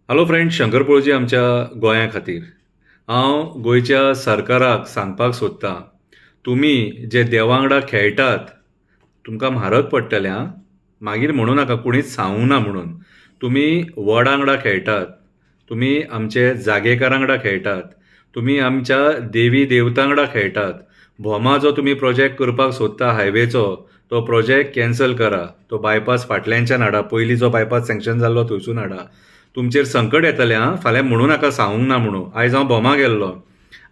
Hello friend, Shankar पळोवची आमच्या गोंया खातीर हांव गोंयच्या सरकाराक सांगपाक सोदतां, तुमी जे देवा वांगडा खेळटात तुमकां म्हारग पडटलें आं. मागीर म्हणूं नाका कोणीच सांगूंक ना म्हणून. तुमी वडा वांगडा खेळटात, तुमी आमचे जागेकारां वांगडा खेळटात, तुमी आमच्या देवी देवतां वांगडा खेळटात. भोमा जो तुमी प्रोजेक्ट करपाक सोदता हायवेचो, तो प्रोजेक्ट कॅन्सल करा. तो बायपास फाटल्यानच्यान हाडा, पयलीं जो बायपास सँक्शन जाल्लो थंयसून हाडा. तुमचेर संकट येतलें आं. फाल्यां म्हणूं नाका सांगूंक ना म्हणून. आयज हांव भोमा गेल्लो,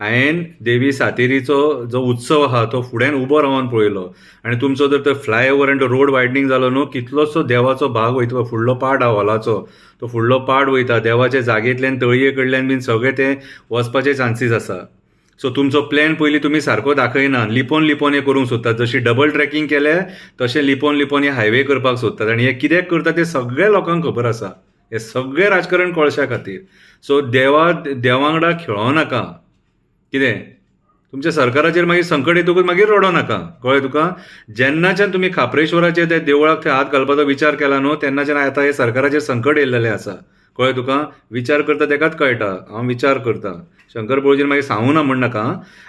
हांवें देवी सातेरीचो जो उत्सव आहा तो फुड्यान उबो रावन पळयलो. आनी तुमचो जर तो फ्लायओवर आनी तो रोड वायडनींग जालो न्हू, कितलोसो देवाचो भाग वयता, फुडलो पार्ट आहा हॉलाचो, तो फुडलो पार्ट वयता. देवाच्या जागेंतल्यान तळये कडल्यान बीन सगळे ते वचपाचे चान्सीस आसा. सो तुमचो प्लॅन पयलीं तुमी सारको दाखयना, लिपोन लिपोन हें करूंक सोदतात. जशी डबल ट्रॅकिंग केलें तशें लिपोन लिपोन हे हायवे करपाक सोदतात. आनी हे कित्याक करता तें सगळ्या लोकांक खबर आसा. हे सगळें राजकारण कोळशा खातीर. सो देवा वांगडा खेळो नाका. कितें तुमच्या सरकाराचेर मागीर संकट येतकूच मागीर रडो नाका, कळ्ळें तुका. जेन्नाच्यान तुमी खापरेश्वराचे त्या देवळाक थंय हात घालपाचो विचार केला न्हू, तेन्नाच्यान आतां हे सरकाराचेर संकट येयल्लेलें आसा, कळ्ळें तुका. विचार करता तेकाच कळटा. हांव विचार करता, शंकर पळोवचेर मागीर सांगूं ना म्हण नाका.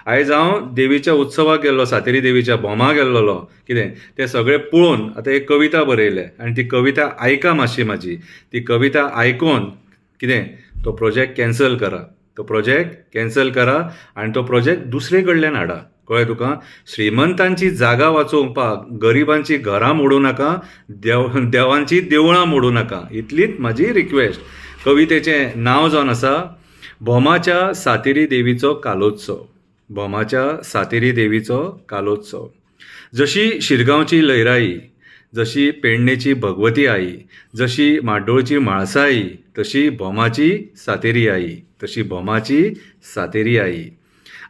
आयज हांव देवीच्या उत्सवाक गेल्लो, सातेरी देवीच्या भोमा गेल्लो. कितें तें सगळें पळोवन आतां एक कविता बरयल्या, आनी ती कविता आयका मातशी म्हाजी. ती कविता आयकून कितें तो प्रोजेक्ट कॅन्सल करा. तो प्रोजेक्ट कॅन्सल करा आनी तो प्रोजेक्ट दुसरे कडल्यान हाडा, कळ्ळें तुका. श्रीमंतांची जागा वाचोवपाक गरिबांची घरां मोडूं नाका, देवांची देवळां मोडूं नाका. इतलीच म्हाजी रिक्वेस्ट. कवितेचें नांव जावन आसा भोमाच्या सातेरी देवीचो कालोत्सव. भोमाच्या सातेरी देवीचो कालोत्सव. जशी शिरगांवची लयराई, जशी पेडणेची भगवती आई, जशी माड्डोळची म्हाळसाई, तशी भोमाची सातेरी आई, तशी भोमाची सातेरी आई.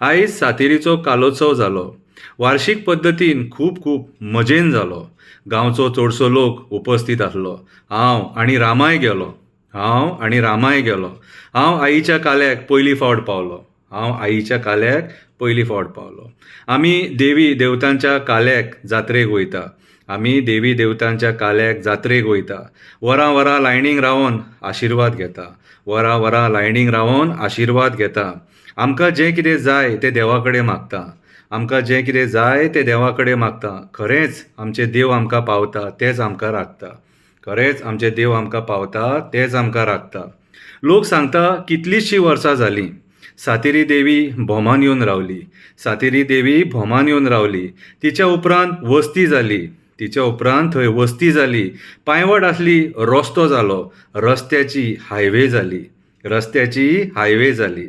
आयज सातेरीचो कालोत्सव जालो. वार्षिक पद्दतीन खूब खूब मजेन जालो. गांवचो चडसो लोक उपस्थित आसलो. हांव आनी रामाय गेलो. हांव आईच्या काल्याक पयलीं फावट पावलो. आमी देवी देवतांच्या काल्याक जात्रेक वयता. वरां लायनीक रावन आशिर्वाद घेता. आमकां जें कितें जाय तें देवा कडेन मागता. खरेंच आमचे देव आमकां पावता तेंच आमकां राखता. लोक सांगता कितलींशीं वर्सां जालीं सातेरी देवी भोमान येवन रावली. तिच्या उपरांत थंय वस्ती जाली. पांयवट आसली, रस्तो जालो, रस्त्याची हायवे जाली.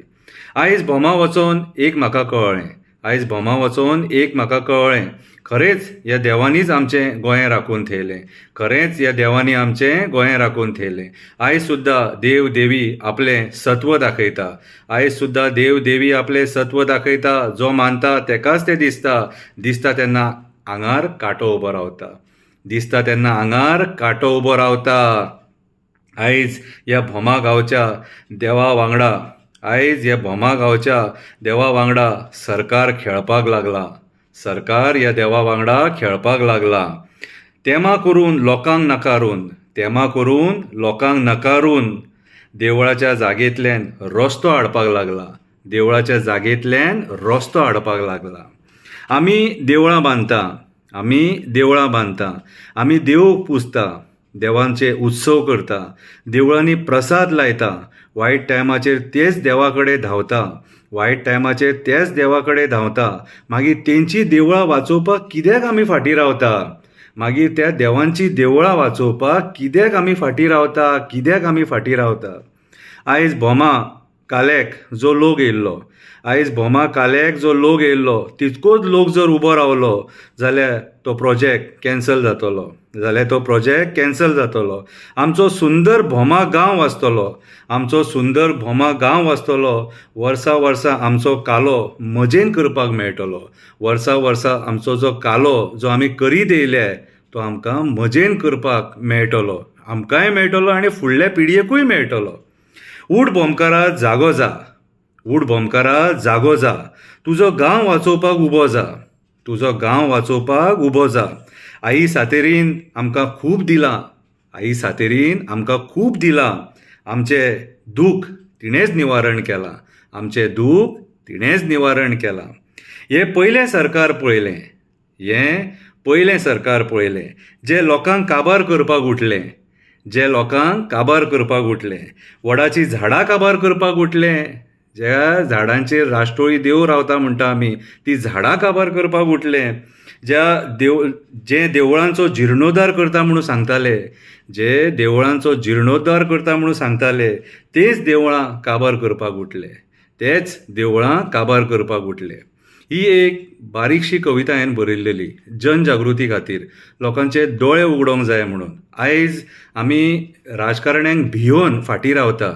आयज भोमा वचोन एक म्हाका कळ्ळें, खरेंच ह्या देवानीच आमचें गोंय राखून थेयलें. आयज सुद्दां देव देवी आपलें सत्व दाखयता. जो मानता तेकाच तें दिसता तेन्ना आंगार कांटो उबो रावता. आयज ह्या भोमा गांवच्या देवा वांगडा सरकार ह्या देवा वांगडा खेळपाक लागला. तेमा करून लोकांक नाकारून देवळाच्या जागेंतल्यान रस्तो हाडपाक लागला. आमी देवळां बांदता, आमी देव पुजता, देवांचे उत्सव करता, देवळांनी प्रसाद लायता. वायट टायमाचेर तेच देवा कडेन धांवता. मागीर तेंची देवळां वाचोवपाक कित्याक आमी फाटीं रावता. आयज भोमा काल्याक जो लोक येयल्लो, तितकोच लोक जर उबो रावलो जाल्यार तो प्रोजेक्ट कॅन्सल जातलो. आमचो सुंदर भोमा गांव वाचतलो. वर्सा आमचो कालो मजेन करपाक मेळटलो. आमचो जो कालो जो आमी करीत येयल्या तो आमकां मजेन करपाक मेळटलो. आमकांय मेळटलो आनी फुडल्या पिळयेकूय मेळटलो. उठ भोमकारा जागो जा. तुजो गांव वाचोवपाक उबो जा. आई सातेरीन आमकां खूब दिलां. आमचें दूख तिणेंच निवारण केलां. आमचें दूख तिणेंच निवारण केलां. हें पयलें सरकार पळयलें. हें पयलें सरकार पळयलें. जें लोकांक काबार करपाक उठलें. जें लोकांक काबार करपाक उठलें. वडाचीं झाडां काबार करपाक उठलें. ज्या झाडांचेर राश्ट्रोळी देव रावता म्हणटा आमी, ती झाडां काबार करपाक उठलें. जे देवळांचो जिर्णोद्धार करता म्हणून सांगताले, जे देवळांचो जिर्णोद्धार करता म्हणून सांगताले, तेच देवळां काबार करपाक उठले. तेच देवळां काबार करपाक उठले. ही एक बारीकशी कविता हांवें बरयल्लेली जनजागृती खातीर, लोकांचे दोळे उगडोंक जाय म्हणून. आयज आमी राजकारण्यांक भिवन फाटीं रावता.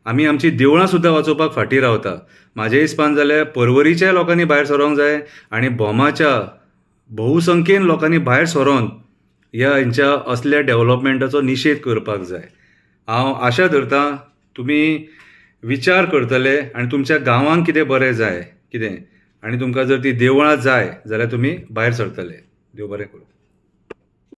आमी आमचीं देवळां सुद्दां वाचोवपाक फाटीं रावता. म्हाजे हिसपान जाल्यार पर्वरीच्या लोकांनी भायर सरोंक जाय आनी भोमाच्या भोवसंख्येन लोकांनी भायर सरोन हेंच्या असल्या डेव्हलपमेंटाचो निशेध करपाक जाय. हांव आशा धरतां तुमी विचार करतले आनी तुमच्या गांवांक कितें बरें जाय कितें, आनी तुमकां जर ती देवळां जाय जाल्यार तुमी भायर सरतले. देव बरें करूं.